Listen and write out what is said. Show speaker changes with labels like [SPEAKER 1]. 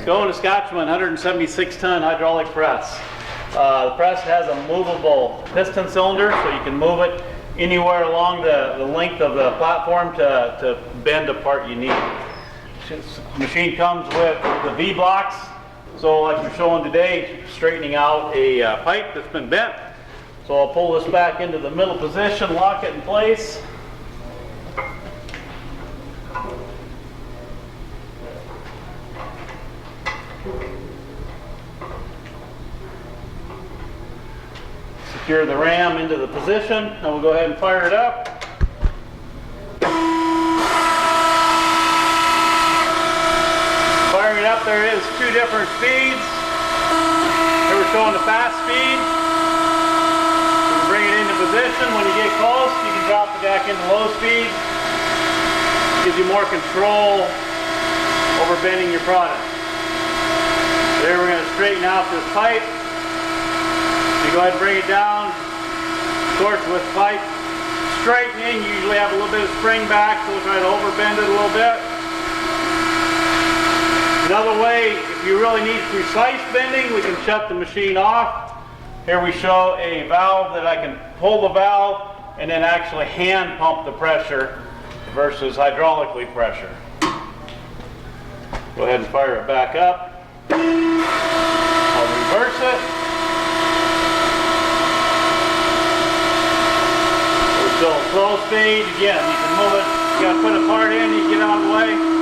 [SPEAKER 1] Going to Scotchman 176 ton hydraulic press. The press has a movable piston cylinder, so you can move it anywhere along the length of the platform to bend a part you need. The machine comes with the V-blocks, so like we're showing today, straightening out a pipe that's been bent. So I'll pull this back into the middle position, lock it in place. Secure the ram into the position, and we'll go ahead and fire it up. Firing it up, there is two different speeds. Here we're showing the fast speed. You can bring it into position. When you get close, you can drop it back into low speed. Gives you more control over bending your product. There we're going to straighten out this pipe. You go ahead and bring it down. Of course, with pipe straightening, you usually have a little bit of spring back, so we'll try to overbend it a little bit. Another way, if you really need precise bending, we can shut the machine off. Here we show a valve that I can pull the valve and then actually hand pump the pressure versus hydraulically pressure. Go ahead and fire it back up. I'll reverse it. We're still slow speed. Again, you can move it. You got to put a part in, you get out of the way.